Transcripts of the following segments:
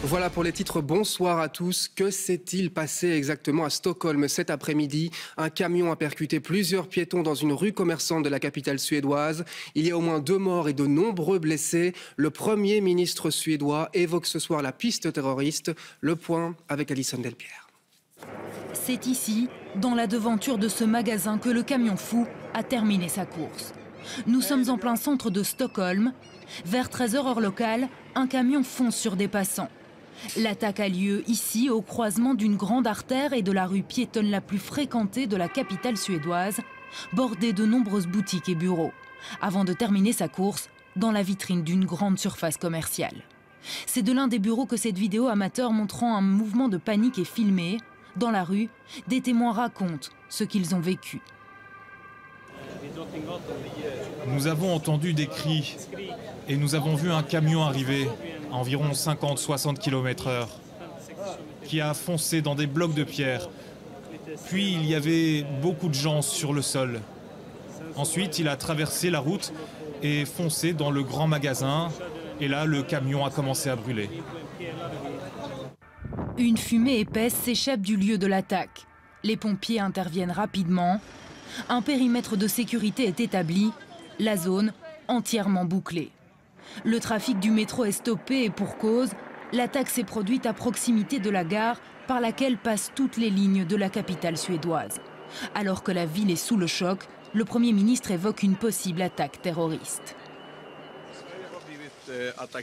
Voilà pour les titres. Bonsoir à tous. Que s'est-il passé exactement à Stockholm cet après-midi? Un camion a percuté plusieurs piétons dans une rue commerçante de la capitale suédoise. Il y a au moins 2 morts et de nombreux blessés. Le Premier ministre suédois évoque ce soir la piste terroriste. Le point avec Alison Delpierre. C'est ici, dans la devanture de ce magasin, que le camion fou a terminé sa course. Nous sommes en plein centre de Stockholm. Vers 13h heure locale, un camion fonce sur des passants. L'attaque a lieu ici, au croisement d'une grande artère et de la rue piétonne la plus fréquentée de la capitale suédoise, bordée de nombreuses boutiques et bureaux, avant de terminer sa course dans la vitrine d'une grande surface commerciale. C'est de l'un des bureaux que cette vidéo amateur montrant un mouvement de panique est filmée. Dans la rue, des témoins racontent ce qu'ils ont vécu. Nous avons entendu des cris et nous avons vu un camion arriver à environ 50-60 km/h qui a foncé dans des blocs de pierre. Puis il y avait beaucoup de gens sur le sol. Ensuite, il a traversé la route et foncé dans le grand magasin. Et là, le camion a commencé à brûler. Une fumée épaisse s'échappe du lieu de l'attaque. Les pompiers interviennent rapidement. Un périmètre de sécurité est établi. La zone entièrement bouclée. Le trafic du métro est stoppé et pour cause, l'attaque s'est produite à proximité de la gare par laquelle passent toutes les lignes de la capitale suédoise. Alors que la ville est sous le choc, le Premier ministre évoque une possible attaque terroriste.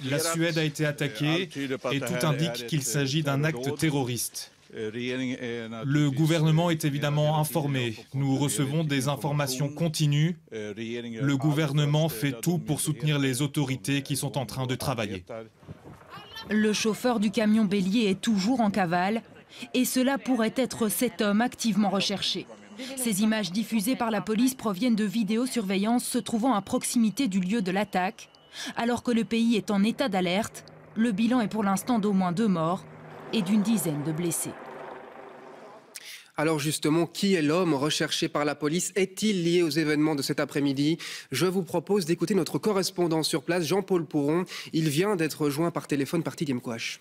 La Suède a été attaquée et tout indique qu'il s'agit d'un acte terroriste. Le gouvernement est évidemment informé. Nous recevons des informations continues. Le gouvernement fait tout pour soutenir les autorités qui sont en train de travailler. Le chauffeur du camion bélier est toujours en cavale et cela pourrait être cet homme activement recherché. Ces images diffusées par la police proviennent de vidéosurveillance se trouvant à proximité du lieu de l'attaque. Alors que le pays est en état d'alerte, le bilan est pour l'instant d'au moins 2 morts et d'une dizaine de blessés. Alors justement, qui est l'homme recherché par la police? Est-il lié aux événements de cet après-midi? Je vous propose d'écouter notre correspondant sur place, Jean-Paul Pouron. Il vient d'être rejoint par téléphone par Tidiam Kouach.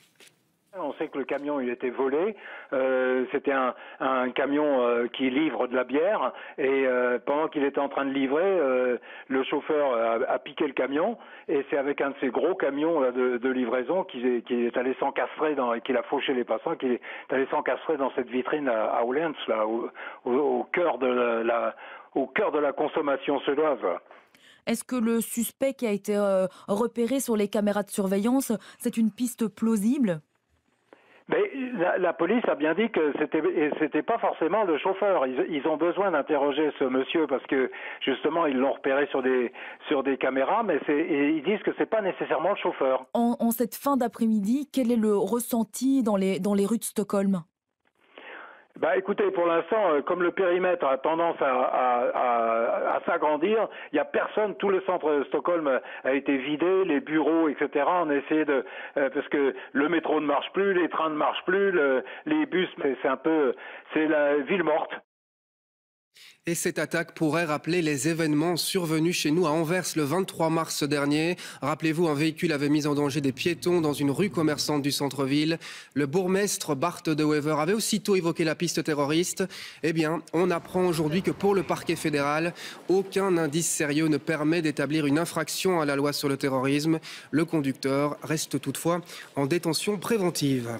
On sait que le camion il était volé, c'était un camion qui livre de la bière et pendant qu'il était en train de livrer, le chauffeur a piqué le camion et c'est avec un de ces gros camions là, de livraison qu'il est allé s'encastrer, qu'il a fauché les passants, qu'il est allé s'encastrer dans cette vitrine à Åhléns, là, au cœur de la consommation suédoise. Est-ce que le suspect qui a été repéré sur les caméras de surveillance, c'est une piste plausible ? Mais la police a bien dit que c'était pas forcément le chauffeur. Ils ont besoin d'interroger ce monsieur parce que justement ils l'ont repéré sur des caméras, mais ils disent que c'est pas nécessairement le chauffeur. En cette fin d'après-midi, quel est le ressenti dans les rues de Stockholm ? Bah écoutez, pour l'instant, comme le périmètre a tendance à s'agrandir, il n'y a personne, tout le centre de Stockholm a été vidé, les bureaux, etc. On a essayé parce que le métro ne marche plus, les trains ne marchent plus, les bus, c'est la ville morte. Et cette attaque pourrait rappeler les événements survenus chez nous à Anvers le 23 mars dernier. Rappelez-vous, un véhicule avait mis en danger des piétons dans une rue commerçante du centre-ville. Le bourgmestre Bart de Wever avait aussitôt évoqué la piste terroriste. Eh bien, on apprend aujourd'hui que pour le parquet fédéral, aucun indice sérieux ne permet d'établir une infraction à la loi sur le terrorisme. Le conducteur reste toutefois en détention préventive.